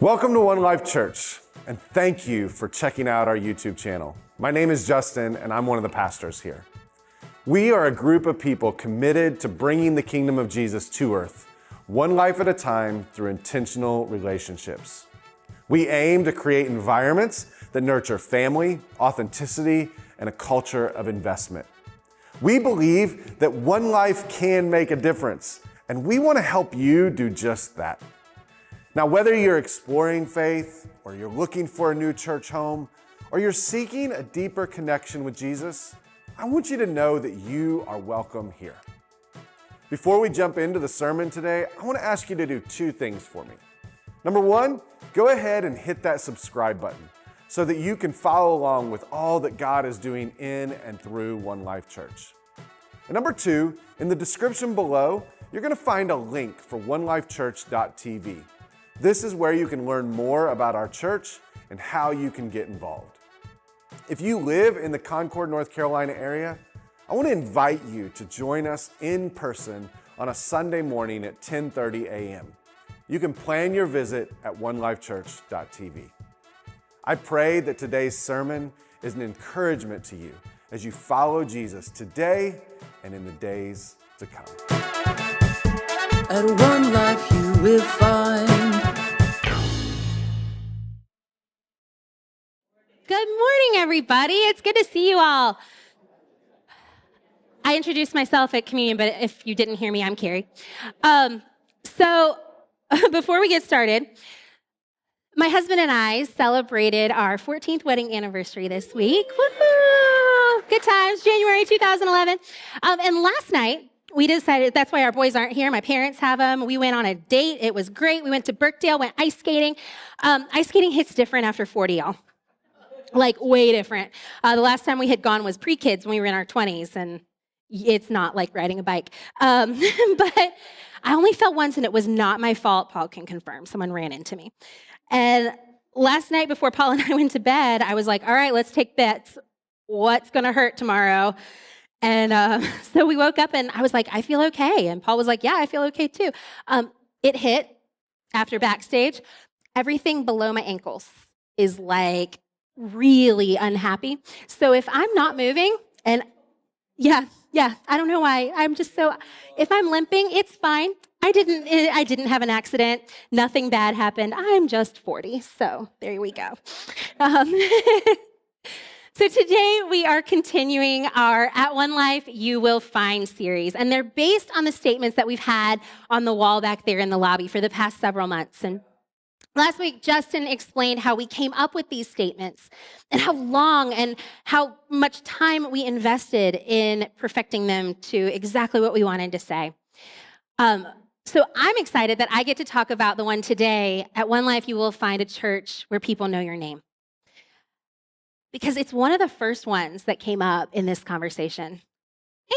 Welcome to One Life Church, and thank you for checking out our YouTube channel. My name is Justin, and I'm one of the pastors here. We are a group of people committed to bringing the kingdom of Jesus to earth, one life at a time through intentional relationships. We aim to create environments that nurture family, authenticity, and a culture of investment. We believe that one life can make a difference, and we want to help you do just that. Now, whether you're exploring faith, or you're looking for a new church home, or you're seeking a deeper connection with Jesus, I want you to know that you are welcome here. Before we jump into the sermon today, I want to ask you to do two things for me. Number one, go ahead and hit that subscribe button so that you can follow along with all that God is doing in and through One Life Church. And number two, in the description below, you're going to find a link for onelifechurch.tv. This is where you can learn more about our church and how you can get involved. If you live in the Concord, North Carolina area, I want to invite you to join us in person on a Sunday morning at 10:30 a.m. You can plan your visit at onelifechurch.tv. I pray that today's sermon is an encouragement to you as you follow Jesus today and in the days to come. At One Life you will find. Good morning, everybody. It's good to see you all. I introduced myself at communion, but if you didn't hear me, I'm Carrie. So before we get started, my husband and I celebrated our 14th wedding anniversary this week. Woohoo! Good times, January 2011. And last night, we decided, that's why our boys aren't here. My parents have them. We went on a date. It was great. We went to Birkdale, went ice skating. Ice skating hits different after 40, y'all. Like, way different. The last time we had gone was pre-kids when we were in our 20s, and it's not like riding a bike. But I only fell once, and it was not my fault. Paul can confirm. Someone ran into me. And last night before Paul and I went to bed, I was like, all right, let's take bets. What's going to hurt tomorrow? And so we woke up, and I was like, I feel okay. And Paul was like, yeah, I feel okay too. It hit after backstage. Everything below my ankles is like really unhappy. So if I'm not moving, and yeah, I don't know why. I'm just so, if I'm limping, it's fine. I didn't have an accident. Nothing bad happened. I'm just 40. So there we go. So today we are continuing our At One Life You Will Find series, and they're based on the statements that we've had on the wall back there in the lobby for the past several months. And last week, Justin explained how we came up with these statements and how long and how much time we invested in perfecting them to exactly what we wanted to say. So I'm excited that I get to talk about the one today. At One Life You Will Find a church where people know your name. Because it's one of the first ones that came up in this conversation.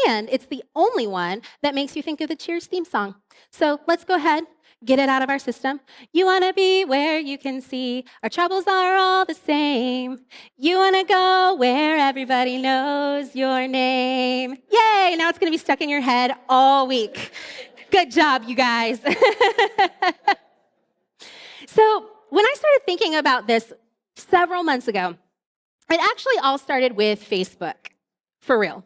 And it's the only one that makes you think of the Cheers theme song. So let's go ahead, get it out of our system. You want to be where you can see our troubles are all the same. You want to go where everybody knows your name. Yay! Now it's going to be stuck in your head all week. Good job, you guys. So when I started thinking about this several months ago, it actually all started with Facebook, for real.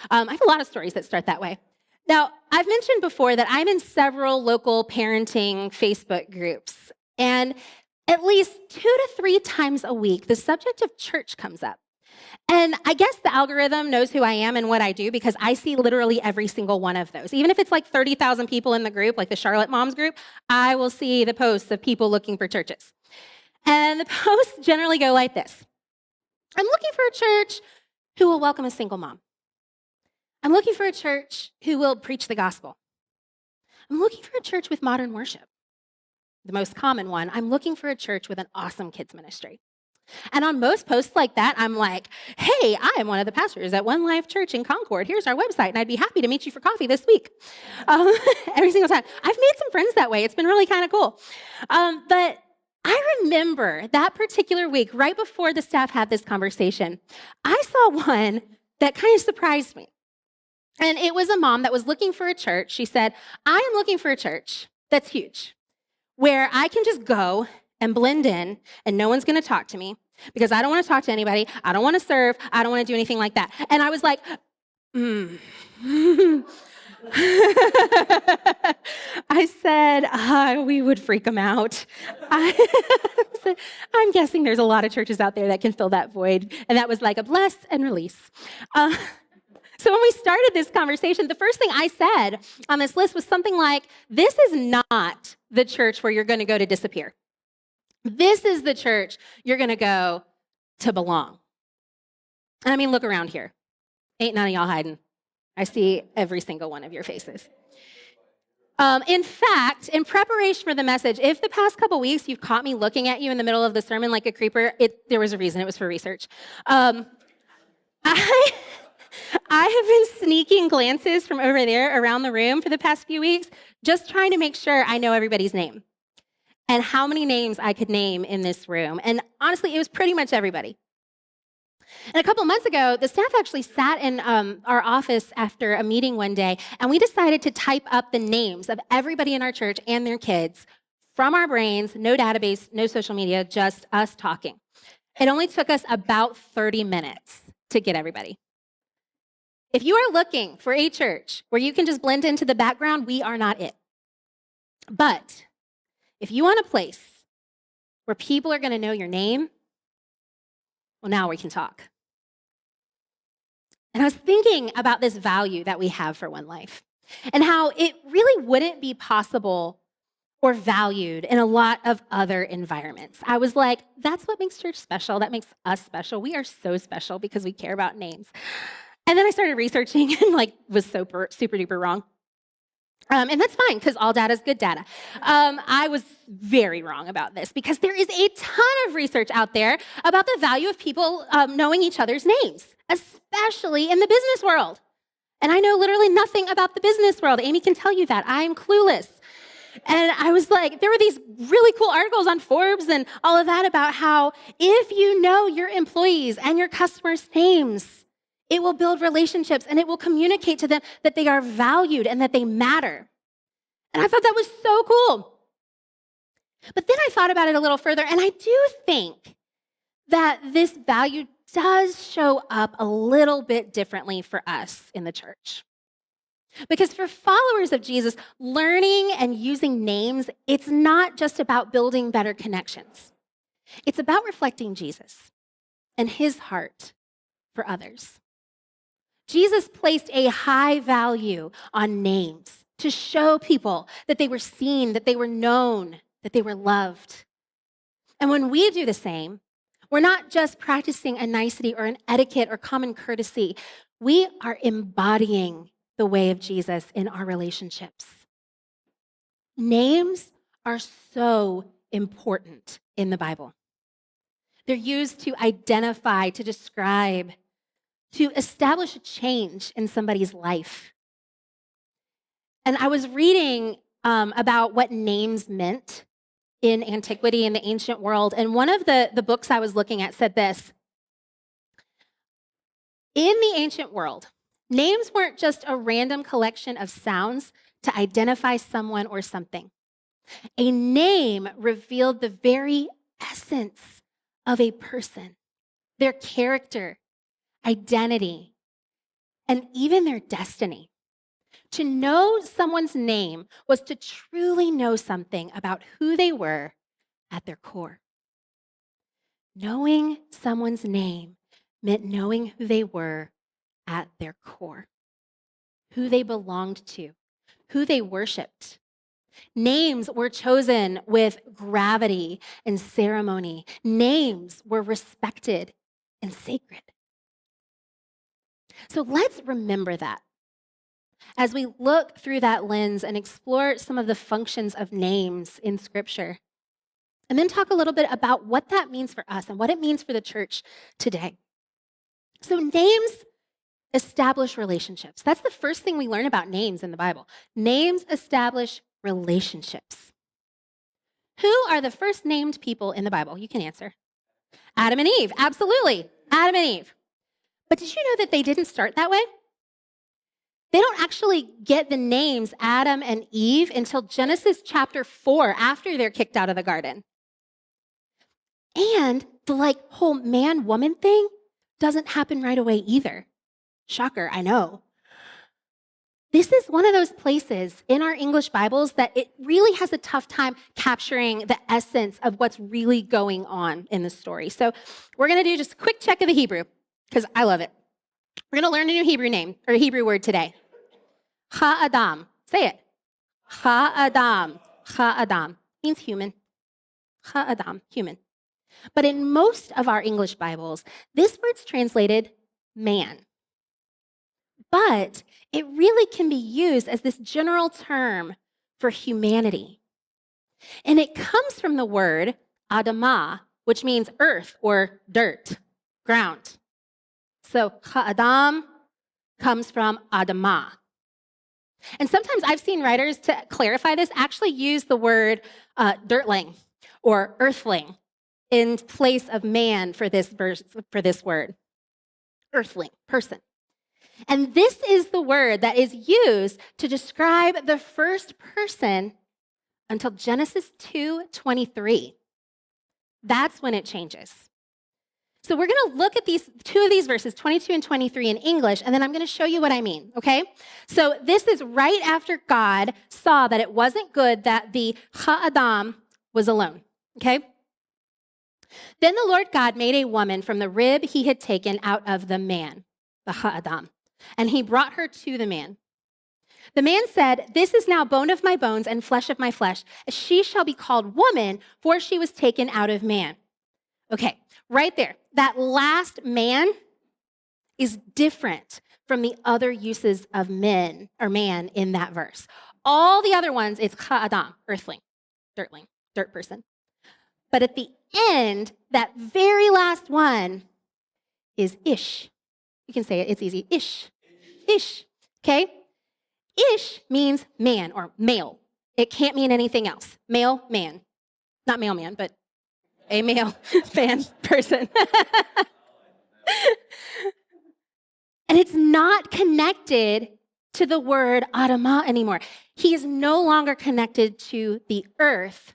I have a lot of stories that start that way. Now, I've mentioned before that I'm in several local parenting Facebook groups, and at least 2 to 3 times a week, the subject of church comes up. And I guess the algorithm knows who I am and what I do because I see literally every single one of those. Even if it's like 30,000 people in the group, like the Charlotte Moms group, I will see the posts of people looking for churches. And the posts generally go like this. I'm looking for a church who will welcome a single mom. I'm looking for a church who will preach the gospel. I'm looking for a church with modern worship. The most common one, I'm looking for a church with an awesome kids ministry. And on most posts like that, I'm like, hey, I am one of the pastors at One Life Church in Concord. Here's our website, and I'd be happy to meet you for coffee this week. Every single time. I've made some friends that way. It's been really kind of cool. But I remember that particular week, right before the staff had this conversation, I saw one that kind of surprised me. And it was a mom that was looking for a church. She said, I am looking for a church that's huge, where I can just go and blend in, and no one's going to talk to me because I don't want to talk to anybody. I don't want to serve. I don't want to do anything like that. And I was like, I said, we would freak them out. I'm guessing there's a lot of churches out there that can fill that void. And that was like a bless and release. So when we started this conversation, the first thing I said on this list was something like, this is not the church where you're going to go to disappear. This is the church you're going to go to belong. And I mean, look around here. Ain't none of y'all hiding. I see every single one of your faces. In fact, in preparation for the message, if the past couple weeks you've caught me looking at you in the middle of the sermon like a creeper, there was a reason. It was for research. I have been sneaking glances from over there around the room for the past few weeks, just trying to make sure I know everybody's name and how many names I could name in this room. And honestly, it was pretty much everybody. And a couple months ago, the staff actually sat in our office after a meeting one day, and we decided to type up the names of everybody in our church and their kids from our brains, no database, no social media, just us talking. It only took us about 30 minutes to get everybody. If you are looking for a church where you can just blend into the background, we are not it. But if you want a place where people are going to know your name, well, now we can talk. And I was thinking about this value that we have for One Life and how it really wouldn't be possible or valued in a lot of other environments. I was like, that's what makes church special. That makes us special. We are so special because we care about names. And then I started researching and was super duper wrong. And that's fine, because all data is good data. I was very wrong about this, because there is a ton of research out there about the value of people knowing each other's names, especially in the business world. And I know literally nothing about the business world. Amy can tell you that. I'm clueless. And I was like, there were these really cool articles on Forbes and all of that about how if you know your employees and your customers' names, it will build relationships and it will communicate to them that they are valued and that they matter. And I thought that was so cool. But then I thought about it a little further, and I do think that this value does show up a little bit differently for us in the church. Because for followers of Jesus, learning and using names, it's not just about building better connections. It's about reflecting Jesus and his heart for others. Jesus placed a high value on names to show people that they were seen, that they were known, that they were loved. And when we do the same, we're not just practicing a nicety or an etiquette or common courtesy. We are embodying the way of Jesus in our relationships. Names are so important in the Bible. They're used to identify, to describe, to establish a change in somebody's life. And I was reading about what names meant in antiquity, in the ancient world, and one of the books I was looking at said this. In the ancient world, names weren't just a random collection of sounds to identify someone or something. A name revealed the very essence of a person, their character, identity, and even their destiny. To know someone's name was to truly know something about who they were at their core. Knowing someone's name meant knowing who they were at their core, who they belonged to, who they worshiped. Names were chosen with gravity and ceremony. Names were respected and sacred. So let's remember that as we look through that lens and explore some of the functions of names in Scripture, and then talk a little bit about what that means for us and what it means for the church today. So names establish relationships. That's the first thing we learn about names in the Bible. Names establish relationships. Who are the first named people in the Bible? You can answer. Adam and Eve, absolutely. Adam and Eve. But did you know that they didn't start that way? They don't actually get the names Adam and Eve until Genesis chapter 4, after they're kicked out of the garden. And the whole man-woman thing doesn't happen right away either. Shocker, I know. This is one of those places in our English Bibles that it really has a tough time capturing the essence of what's really going on in the story. So we're going to do just a quick check of the Hebrew, because I love it. We're going to learn a new Hebrew name, or Hebrew word today. Ha-adam. Say it. Ha-adam. Ha-adam. Means human. Ha-adam. Human. But in most of our English Bibles, this word's translated man. But it really can be used as this general term for humanity. And it comes from the word adamah, which means earth or dirt, ground. So ha'adam comes from adamah. And sometimes I've seen writers, to clarify this, actually use the word dirtling or earthling in place of man for this word. Earthling, person. And this is the word that is used to describe the first person until Genesis 2:23. That's when it changes. So we're going to look at these two of these verses, 22 and 23 in English, and then I'm going to show you what I mean, okay? So this is right after God saw that it wasn't good that the ha'adam was alone, okay? Then the Lord God made a woman from the rib he had taken out of the man, the ha'adam, and he brought her to the man. The man said, "This is now bone of my bones and flesh of my flesh. She shall be called woman, for she was taken out of man." Okay, right there. That last man is different from the other uses of men or man in that verse. All the other ones, it's ha'adam, earthling, dirtling, dirt person. But at the end, that very last one is ish. You can say it, it's easy. Ish. Ish. Okay? Ish means man or male. It can't mean anything else. Male, man. Not mailman, but a male fan person. And it's not connected to the word Adamah anymore. He is no longer connected to the earth.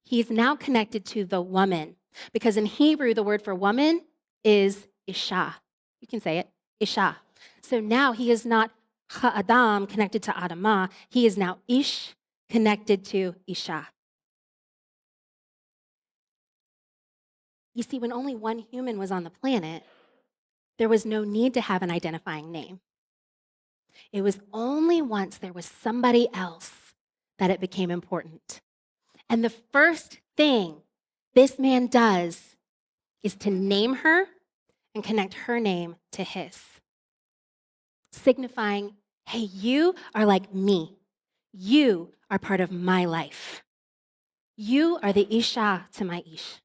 He is now connected to the woman. Because in Hebrew, the word for woman is Isha. You can say it, Isha. So now he is not Ha'adam connected to Adamah. He is now Ish connected to Isha. You see, when only one human was on the planet, there was no need to have an identifying name. It was only once there was somebody else that it became important. And the first thing this man does is to name her and connect her name to his, signifying, hey, you are like me. You are part of my life. You are the Isha to my Ish.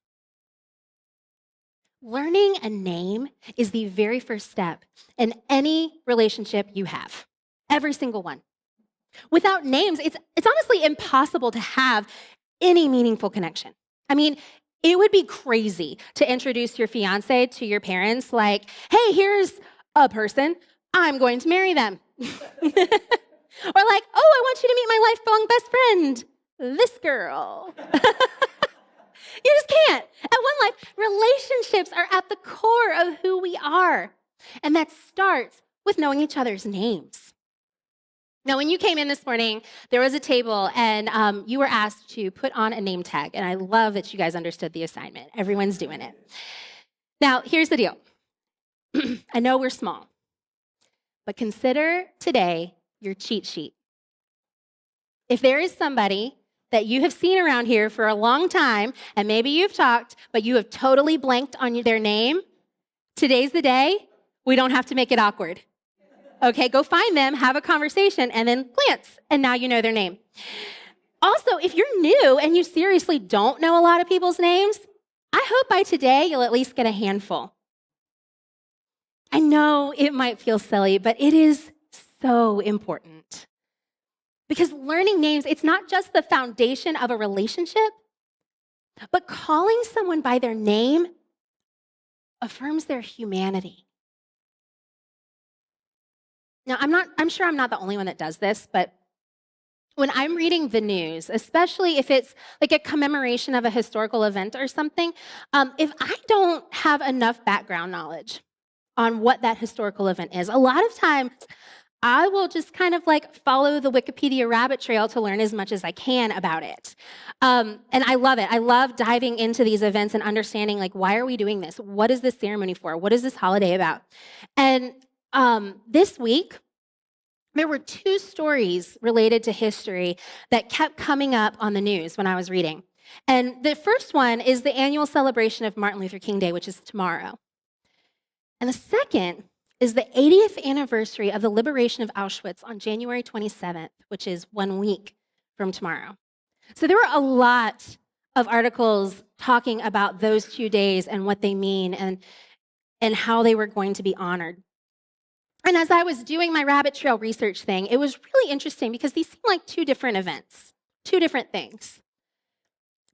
Learning a name is the very first step in any relationship you have, every single one. Without names, it's honestly impossible to have any meaningful connection. I mean, it would be crazy to introduce your fiance to your parents like, hey, here's a person, I'm going to marry them. Or like, oh, I want you to meet my lifelong best friend, this girl. You just can't. At One Life, relationships are at the core of who we are. And that starts with knowing each other's names. Now, when you came in this morning, there was a table, and you were asked to put on a name tag. And I love that you guys understood the assignment. Everyone's doing it. Now, here's the deal. I know we're small, but consider today your cheat sheet. If there is somebody that you have seen around here for a long time, and maybe you've talked, but you have totally blanked on their name, today's the day. We don't have to make it awkward. Okay, go find them, have a conversation, and then glance, and now you know their name. Also, if you're new and you seriously don't know a lot of people's names, I hope by today you'll at least get a handful. I know it might feel silly, but it is so important. Because learning names, it's not just the foundation of a relationship, but calling someone by their name affirms their humanity. Now, I'm sure I'm not the only one that does this, but when I'm reading the news, especially if it's like a commemoration of a historical event or something, if I don't have enough background knowledge on what that historical event is, a lot of times I will just kind of like follow the Wikipedia rabbit trail to learn as much as I can about it. And I love it. I love diving into these events and understanding, like, why are we doing this? What is this ceremony for? What is this holiday about? And this week, there were two stories related to history that kept coming up on the news when I was reading. And the first one is the annual celebration of Martin Luther King Day, which is tomorrow. And the second is the 80th anniversary of the liberation of Auschwitz on January 27th, which is 1 week from tomorrow. So there were a lot of articles talking about those 2 days and what they mean and how they were going to be honored. And as I was doing my rabbit trail research thing, it was really interesting because these seem like two different events, two different things.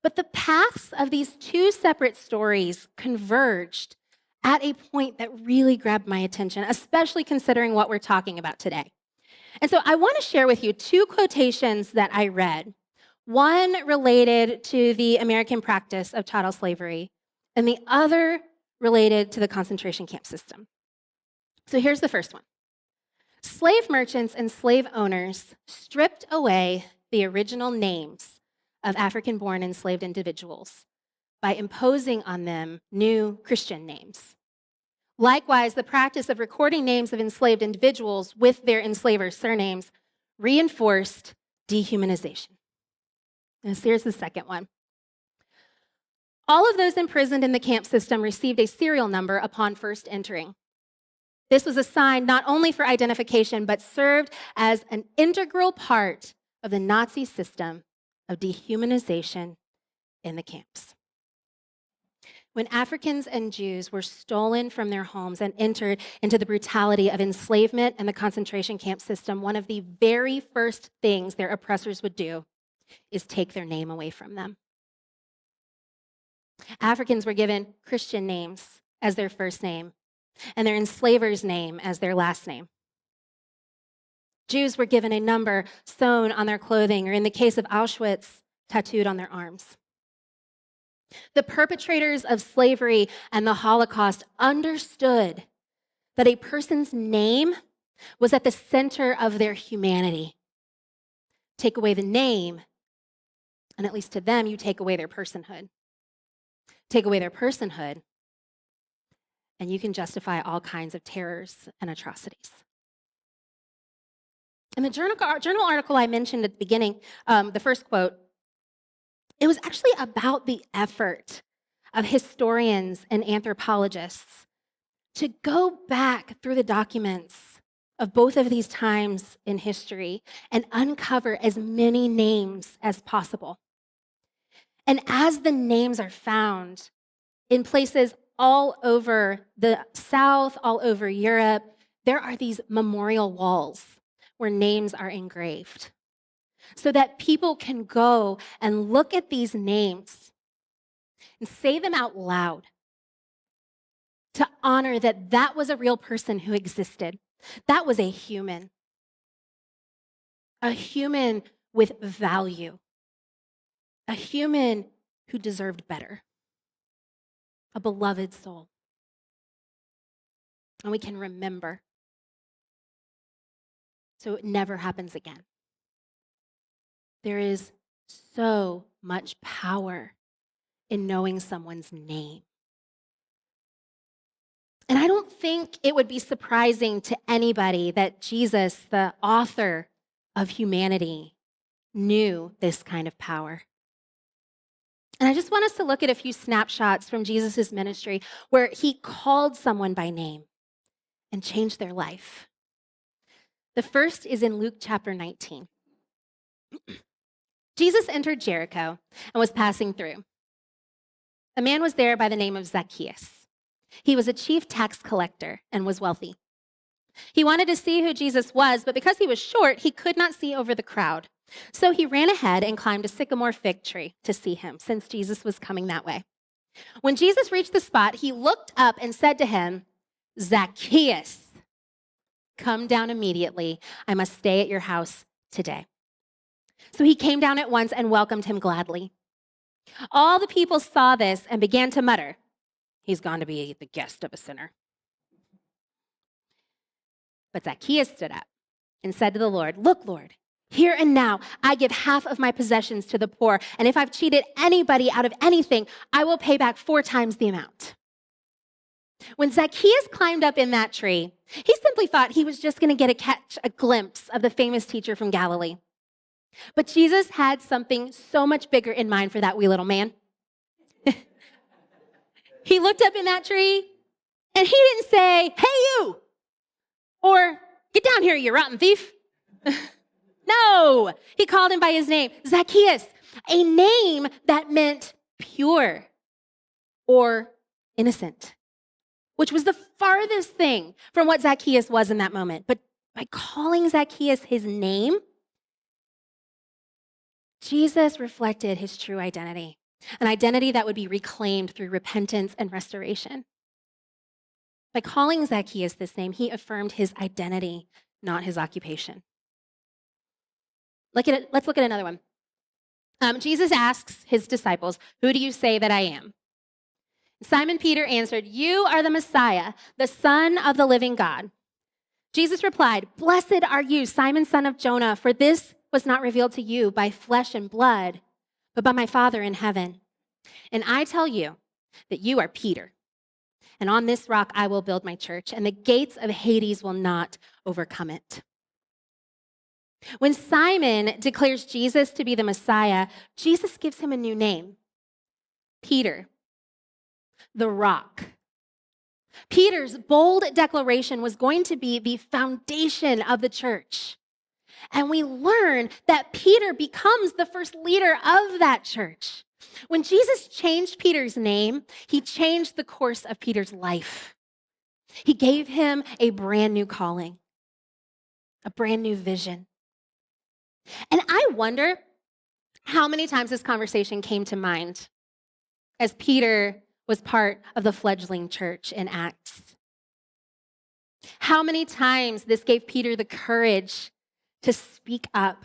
But the paths of these two separate stories converged at a point that really grabbed my attention, especially considering what we're talking about today. And so I want to share with you two quotations that I read. One related to the American practice of chattel slavery, and the other related to the concentration camp system. So here's the first one. Slave merchants and slave owners stripped away the original names of African-born enslaved individuals by imposing on them new Christian names. Likewise, the practice of recording names of enslaved individuals with their enslavers' surnames reinforced dehumanization. And here's the second one. All of those imprisoned in the camp system received a serial number upon first entering. This was assigned not only for identification, but served as an integral part of the Nazi system of dehumanization in the camps. When Africans and Jews were stolen from their homes and entered into the brutality of enslavement and the concentration camp system, one of the very first things their oppressors would do is take their name away from them. Africans were given Christian names as their first name, and their enslaver's name as their last name. Jews were given a number sewn on their clothing, or in the case of Auschwitz, tattooed on their arms. The perpetrators of slavery and the Holocaust understood that a person's name was at the center of their humanity. Take away the name, and at least to them, you take away their personhood. Take away their personhood, and you can justify all kinds of terrors and atrocities. In the journal article I mentioned at the beginning, the first quote, it was actually about the effort of historians and anthropologists to go back through the documents of both of these times in history and uncover as many names as possible. And as the names are found in places all over the South, all over Europe, there are these memorial walls where names are engraved so that people can go and look at these names and say them out loud to honor that that was a real person who existed. That was a human with value, a human who deserved better, a beloved soul. And we can remember so it never happens again. There is so much power in knowing someone's name. And I don't think it would be surprising to anybody that Jesus, the author of humanity, knew this kind of power. And I just want us to look at a few snapshots from Jesus' ministry where he called someone by name and changed their life. The first is in Luke chapter 19. Jesus entered Jericho and was passing through. A man was there by the name of Zacchaeus. He was a chief tax collector and was wealthy. He wanted to see who Jesus was, but because he was short, he could not see over the crowd. So he ran ahead and climbed a sycamore fig tree to see him, since Jesus was coming that way. When Jesus reached the spot, he looked up and said to him, "Zacchaeus, come down immediately. I must stay at your house today." So he came down at once and welcomed him gladly. All the people saw this and began to mutter, "He's gone to be the guest of a sinner." But Zacchaeus stood up and said to the Lord, "Look, Lord, here and now I give half of my possessions to the poor, and if I've cheated anybody out of anything, I will pay back 4 times the amount." When Zacchaeus climbed up in that tree, he simply thought he was just going to catch a glimpse of the famous teacher from Galilee. But Jesus had something so much bigger in mind for that wee little man. He looked up in that tree, and he didn't say, "Hey, you," or "Get down here, you rotten thief." No, he called him by his name, Zacchaeus, a name that meant pure or innocent, which was the farthest thing from what Zacchaeus was in that moment. But by calling Zacchaeus his name, Jesus reflected his true identity, an identity that would be reclaimed through repentance and restoration. By calling Zacchaeus this name, he affirmed his identity, not his occupation. Let's look at another one. Jesus asks his disciples, "Who do you say that I am?" Simon Peter answered, "You are the Messiah, the Son of the living God." Jesus replied, "Blessed are you, Simon, son of Jonah, for this was not revealed to you by flesh and blood, but by my Father in heaven. And I tell you that you are Peter, and on this rock I will build my church, and the gates of Hades will not overcome it." When Simon declares Jesus to be the Messiah, Jesus gives him a new name, Peter, the rock. Peter's bold declaration was going to be the foundation of the church. And we learn that Peter becomes the first leader of that church. When Jesus changed Peter's name, he changed the course of Peter's life. He gave him a brand new calling, a brand new vision. And I wonder how many times this conversation came to mind as Peter was part of the fledgling church in Acts. How many times this gave Peter the courage to speak up,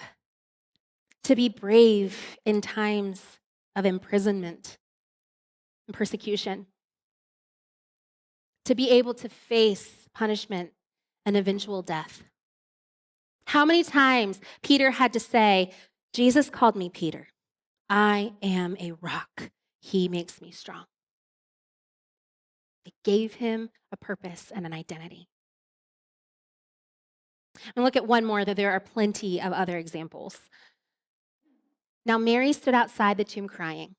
to be brave in times of imprisonment and persecution, to be able to face punishment and eventual death. How many times Peter had to say, "Jesus called me Peter. I am a rock. He makes me strong." It gave him a purpose and an identity. And look at one more, though there are plenty of other examples. Now, Mary stood outside the tomb crying.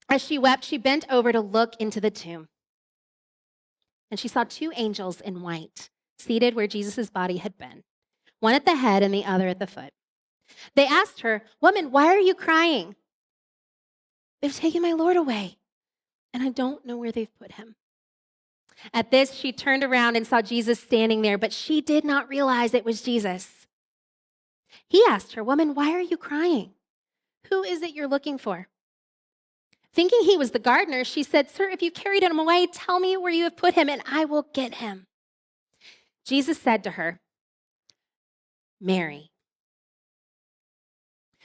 As she wept, she bent over to look into the tomb. And she saw 2 angels in white seated where Jesus' body had been, one at the head and the other at the foot. They asked her, "Woman, why are you crying?" "They've taken my Lord away, and I don't know where they've put him." At this, she turned around and saw Jesus standing there, but she did not realize it was Jesus. He asked her, "Woman, why are you crying? Who is it you're looking for?" Thinking he was the gardener, she said, "Sir, if you carried him away, tell me where you have put him, and I will get him." Jesus said to her, "Mary."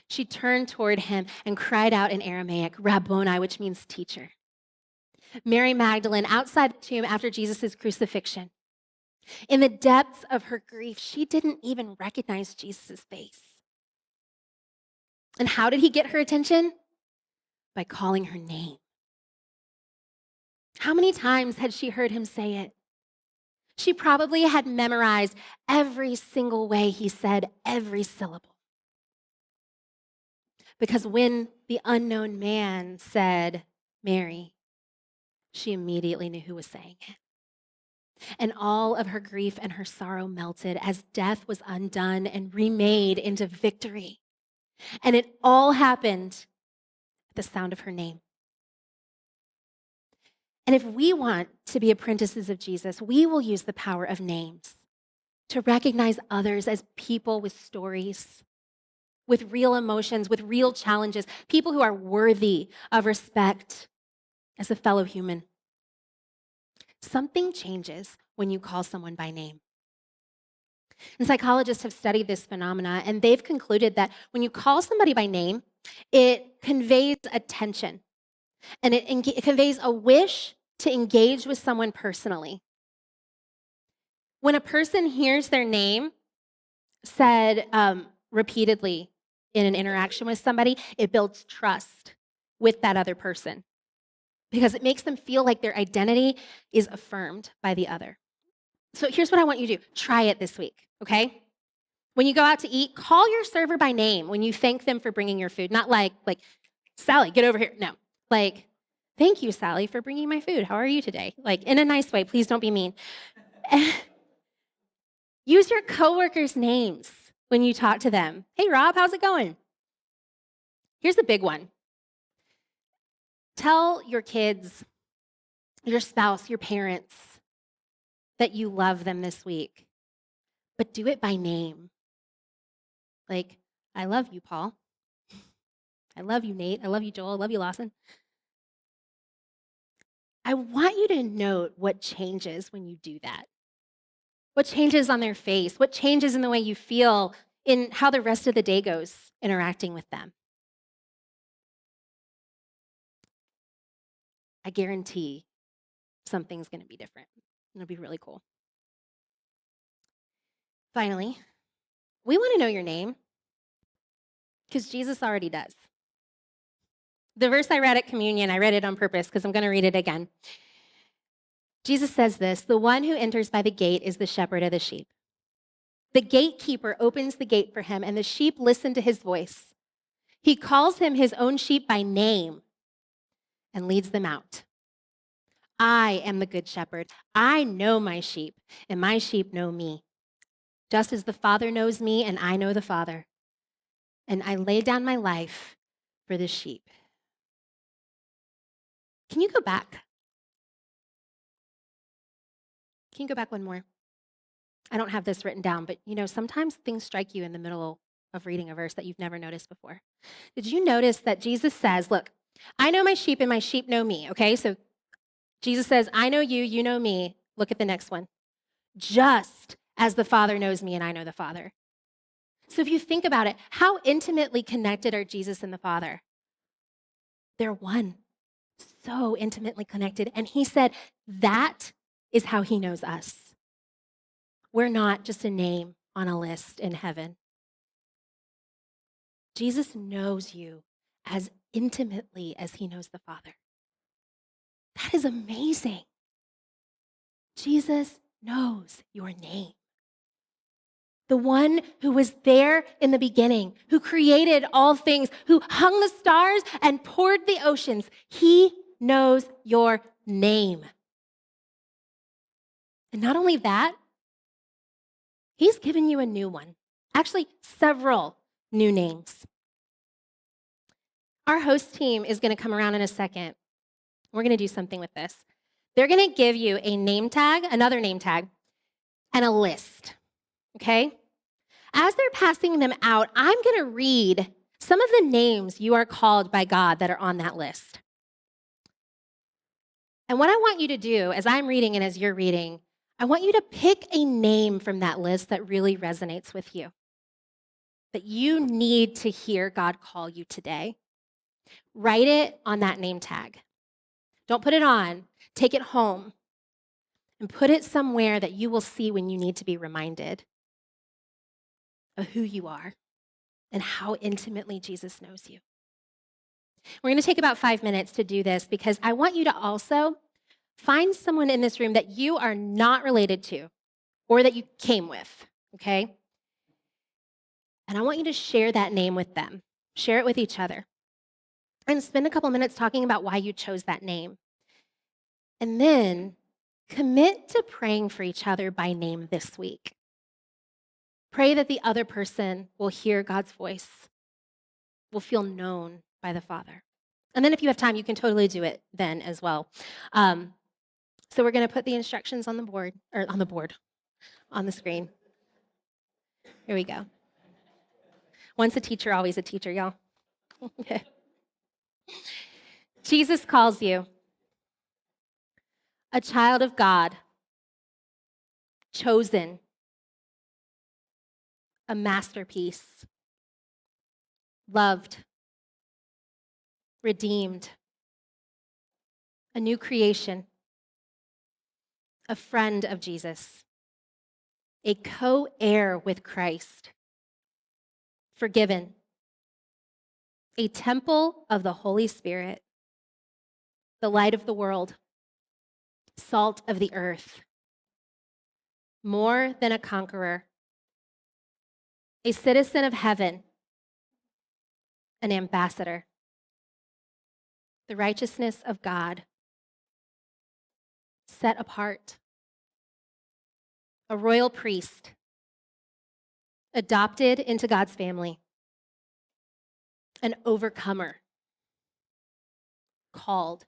She turned toward him and cried out in Aramaic, "Rabboni," which means teacher. Mary Magdalene, outside the tomb after Jesus' crucifixion. In the depths of her grief, she didn't even recognize Jesus' face. And how did he get her attention? By calling her name. How many times had she heard him say it? She probably had memorized every single way he said every syllable. Because when the unknown man said, "Mary," she immediately knew who was saying it. And all of her grief and her sorrow melted as death was undone and remade into victory. And it all happened at the sound of her name. And if we want to be apprentices of Jesus, we will use the power of names to recognize others as people with stories, with real emotions, with real challenges, people who are worthy of respect as a fellow human. Something changes when you call someone by name. And psychologists have studied this phenomena, and they've concluded that when you call somebody by name, it conveys attention and it conveys a wish to engage with someone personally. When a person hears their name said repeatedly in an interaction with somebody, it builds trust with that other person because it makes them feel like their identity is affirmed by the other. So here's what I want you to do. Try it this week, okay? When you go out to eat, call your server by name when you thank them for bringing your food. Not like, Sally, get over here. No, like, thank you, Sally, for bringing my food. How are you today? Like, in a nice way. Please don't be mean. Use your coworkers' names when you talk to them. Hey, Rob, how's it going? Here's the big one. Tell your kids, your spouse, your parents that you love them this week, but do it by name. Like, I love you, Paul. I love you, Nate. I love you, Joel. I love you, Lawson. I want you to note what changes when you do that. What changes on their face? What changes in the way you feel in how the rest of the day goes interacting with them? I guarantee something's going to be different. It'll be really cool. Finally, we want to know your name because Jesus already does. The verse I read at communion, I read it on purpose because I'm going to read it again. Jesus says this, "The one who enters by the gate is the shepherd of the sheep. The gatekeeper opens the gate for him, and the sheep listen to his voice. He calls him his own sheep by name and leads them out. I am the good shepherd. I know my sheep, and my sheep know me. Just as the Father knows me, and I know the Father. And I lay down my life for the sheep." Can you go back? Can you go back one more? I don't have this written down, but sometimes things strike you in the middle of reading a verse that you've never noticed before. Did you notice that Jesus says, look, I know my sheep and my sheep know me, okay? So Jesus says, I know you, you know me. Look at the next one. Just as the Father knows me and I know the Father. So if you think about it, how intimately connected are Jesus and the Father? They're one. So intimately connected. And he said that is how he knows us. We're not just a name on a list in heaven. Jesus knows you as intimately as he knows the Father. That is amazing. Jesus knows your name. The one who was there in the beginning, who created all things, who hung the stars and poured the oceans, he knows your name. And not only that, he's given you a new one. Actually, several new names. Our host team is going to come around in a second. We're going to do something with this. They're going to give you a name tag, another name tag, and a list, okay? As they're passing them out, I'm going to read some of the names you are called by God that are on that list. And what I want you to do as I'm reading and as you're reading, I want you to pick a name from that list that really resonates with you, that you need to hear God call you today. Write it on that name tag. Don't put it on. Take it home and put it somewhere that you will see when you need to be reminded of who you are and how intimately Jesus knows you. We're going to take about 5 minutes to do this because I want you to also find someone in this room that you are not related to or that you came with, okay? And I want you to share that name with them. Share it with each other. And spend a couple minutes talking about why you chose that name. And then commit to praying for each other by name this week. Pray that the other person will hear God's voice, will feel known by the Father. And then if you have time, you can totally do it then as well. So we're going to put the instructions on the screen. Here we go. Once a teacher, always a teacher, y'all. Okay. Jesus calls you a child of God, chosen, a masterpiece, loved, redeemed, a new creation, a friend of Jesus, a co-heir with Christ, forgiven, a temple of the Holy Spirit, the light of the world, salt of the earth, more than a conqueror, a citizen of heaven, an ambassador, the righteousness of God, set apart, a royal priest, adopted into God's family, an overcomer, called,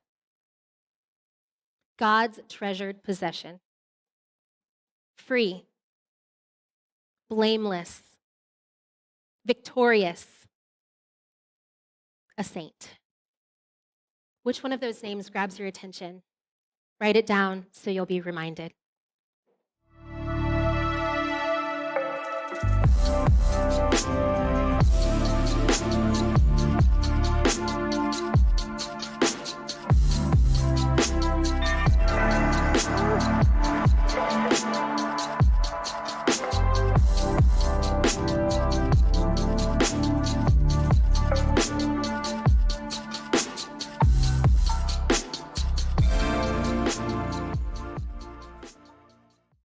God's treasured possession, free, blameless, victorious, a saint. Which one of those names grabs your attention? Write it down so you'll be reminded.